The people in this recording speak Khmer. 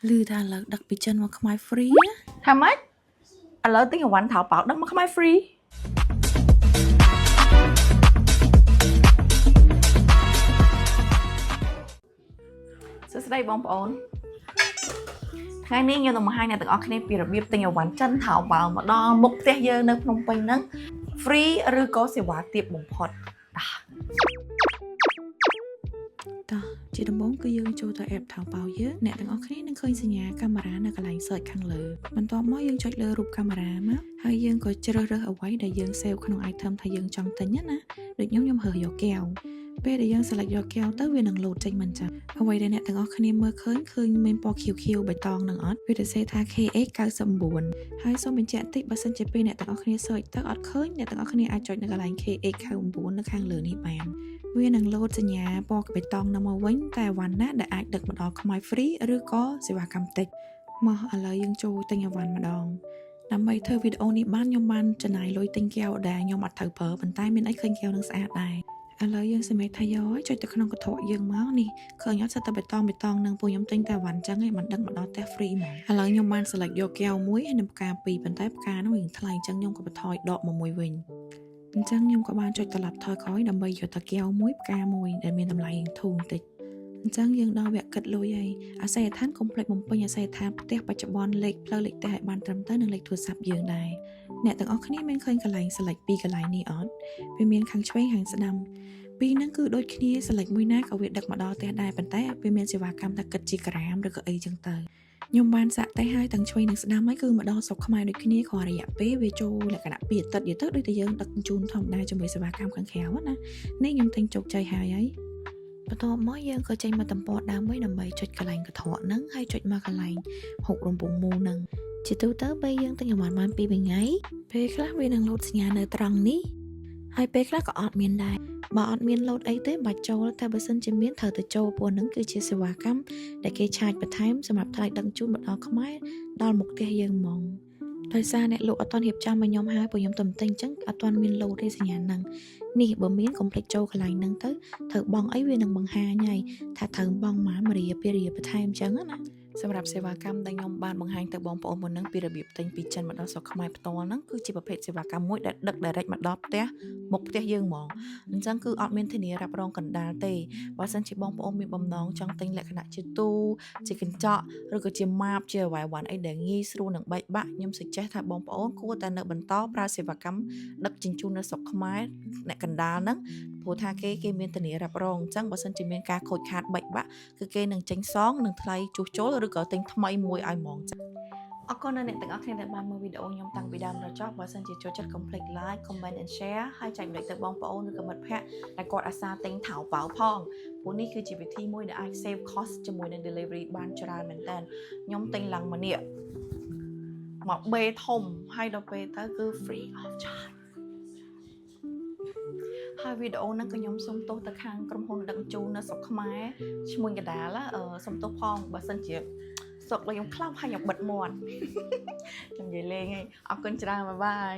Lư thà là đặc biệt chân mà không ai free á. How much? À lỡ tiếng Hàn thảo bảo đất mà không ai free. Sữa đây bông ổn. Ngày nay nhiều tầm hai này từng ở cái này bịរបៀបទិញអីវ៉ាន់ចិនថោបើមកដល់មុខផ្ទះយើងនៅភ្នំពេញហ្នឹង free ឬក៏សេវាទាបបំផុត Đó, chị đồng bóng cứ dương cho tao ép thảo bảo nhớ. Nè từng ở cái này khơi sinh nhà camera nó cái lạnh sợi khăn lửa. Mình to mới dương chọn lửa rụp camera má. Hai dương có chơi rơ ở quấy để dương sale không item thay dương trong tính nhất á. Được nhóm hở giò kèo. Bây để dương sẽ lại giò kèo tới vì nâng lụt trên mình chả. Ở quay đây nè từng ở cái này mơ khơi men po khiêu bày tòng nâng ớt. Vì để xe tha KX cao sầm buồn. Hai số mình chạy tích bà sân chế nè từng ở cái này sợi tới ớt khơi nè từng ở cái này ai chọn cái lạnh KX cao buồn nó khang lửa ní bàn. វានឹងលោតសញ្ញាពណ៌បៃតងនៅមកវិញតែវ៉ាន់ណាដែលអាចដឹកមកដល់ខ្មែរ free ឬក៏សេវាកម្មតិចមកឥឡូវយើងចូលទិញអីវ៉ាន់ម្ដងដើម្បីធ្វើវីដេអូនេះបានខ្ញុំបានចំណាយលុយទិញកែវដែលខ្ញុំអត់ត្រូវប្រើប៉ុន្តែមានអីឃើញកែវនឹងស្អាតដែរឥឡូវយើងសម្រាប់ថាយកឲ្យចុចទៅក្នុងកន្ត្រកយើងមកនេះឃើញអត់សិតតែបៃតងនឹងពួកខ្ញុំទិញតែវ៉ាន់ចឹងឯងមិនដឹកមកដល់ផ្ទះ free ហ្មងឥឡូវខ្ញុំបាន select យកកែវមួយហើយនឹងផ្កាពីរប៉ុន្តែផ្កានោះវាថ្លៃចឹងខ្ញុំក៏បន្ថយដកមកមួយវិញ អញ្ចឹងខ្ញុំក៏បានចុចត្រឡប់ថយក្រោយដើម្បីយកតាកែវមួយផ្កាមួយដែលមានតម្លៃធូរបន្តិចអញ្ចឹងយើងដល់វគ្គគិតលុយហើយអាស័យដ្ឋានកុំភ្លេចបំពេញអាស័យដ្ឋានផ្ទះបច្ចុប្បន្នលេខផ្លូវលេខផ្ទះឲ្យបានត្រឹមត្រូវនិងលេខទូរស័ព្ទយើងដែរអ្នកទាំងអស់គ្នាមានឃើញកន្លែង select ពីរកន្លែងនេះអត់វាមានខាងឆ្វេងខាងស្ដាំពីរហ្នឹងគឺដូចគ្នា select មួយណាក៏វាដឹកមកដល់ផ្ទះដែរប៉ុន្តែវាមានសេវាកម្មថាគិតជាក្រាមឬក៏អីចឹងទៅ ខ្ញុំបានសាក់តែហើយទាំងឆ្វេងនិងស្ដាំហើយគឺមកដល់ស្រុកខ្មែរដូចគ្នាគ្រាន់រយៈពេលវាចូលលក្ខណៈពីអាទិត្យទៅដូចតែយើងដឹកជញ្ជូនធម្មតាជាមួយសេវាកម្មខាងក្រៅណានេះខ្ញុំទិញជោគជ័យហើយបន្ទាប់មកយើងក៏ចេញមកតំពរដើមមួយដើម្បីចុចកន្លែងកន្ត្រកហ្នឹងហើយចុចមកកន្លែងហុករំពងមូលហ្នឹងជាទូទៅពេលយើងទិញអាវ៉ាន់បាន2ថ្ងៃពេលខ្លះវានឹងលោតសញ្ញានៅត្រង់នេះហើយពេលខ្លះក៏អត់មានដែរបើអត់មានលោតអីទេបាច់ចូលតែបើសិនជាមានត្រូវទៅចូលព្រោះហ្នឹងគឺជាសេវាកម្មដែលគេឆាចបន្ថែមសម្រាប់ថ្លៃដឹកជញ្ជូនមកដល់ខ្មែរដល់មុខផ្ទះយើងហ្មងដោយសារអ្នកលក់អត់ទាន់រៀបចំឲ្យខ្ញុំហើយព្រោះខ្ញុំទៅទិញអញ្ចឹងអត់ទាន់មានលោតទេសញ្ញាហ្នឹងនេះបើមានកុំភ្លេចចូលកន្លែងហ្នឹងទៅត្រូវបង់អីវានឹងបង្ហាញហើយថាត្រូវបង់ប៉ុន្មានរៀលពីរៀលបន្ថែមអញ្ចឹងណា សម្រាប់សេវាកម្មដែលខ្ញុំបានបង្ហាញទៅបងប្អូនមុនហ្នឹងពីរបៀបទិញពីចិនមកដល់ស្រុកខ្មែរផ្ទាល់ហ្នឹងគឺជាប្រភេទសេវាកម្មមួយដែលដឹក direct មកដល់ផ្ទះមុខផ្ទះយើងហ្មងអញ្ចឹងគឺអត់មានធានារ៉ាប់រងកណ្ដាលទេបើសិនជាបងប្អូនមានបំណងចង់ទិញលក្ខណៈជាទូជាកញ្ចក់ឬក៏ជា map ជា Y1 អីដែលងាយស្រួលនឹងបែកបាក់ខ្ញុំ suggest ថាបងប្អូនគួរតែនៅបន្តប្រើសេវាកម្មដឹកជញ្ជូននៅស្រុកខ្មែរអ្នកកណ្ដាលហ្នឹងព្រោះថាគេមានធានារ៉ាប់រងអញ្ចឹងបើសិនជាមានការខូចខាតបែកបាក់គឺគេនឹងចេញសងនឹងថ្លៃជួសជុលឬក៏ទិញថ្មីមួយឲ្យហ្មងចា៎អរគុណដល់អ្នកទាំងអស់គ្នាដែលបានមើលវីដេអូខ្ញុំតាំងពីដើមដល់ចប់បើសិនជាចូលចិត្តកុំភ្លេច like comment and share ហើយចែកម្លេចទៅបងប្អូនឬក៏មិត្តភ័ក្តិដែលគាត់អាសាទិញថៅប៉ៅផងព្រោះនេះគឺជាវិធីមួយដែលអាច save cost ជាមួយនឹង delivery បានច្រើនមែនតើខ្ញុំទិញឡើងមួយនេះមកបេធំហើយដល់ពេលទៅគឺ free of charge ហើយវីដេអូហ្នឹងក៏ខ្ញុំសុំទោសទៅខាងក្រុមហ៊ុនដឹកជញ្ជូននៅស្រុកខ្មែរឈ្មោះកដាលសុំទោសផងបើសិនជាស្រុករបស់ខ្ញុំខ្លាំងហើយខ្ញុំបិទមាត់ខ្ញុំនិយាយលេងឯងអរគុណច្រើនបាយបាយ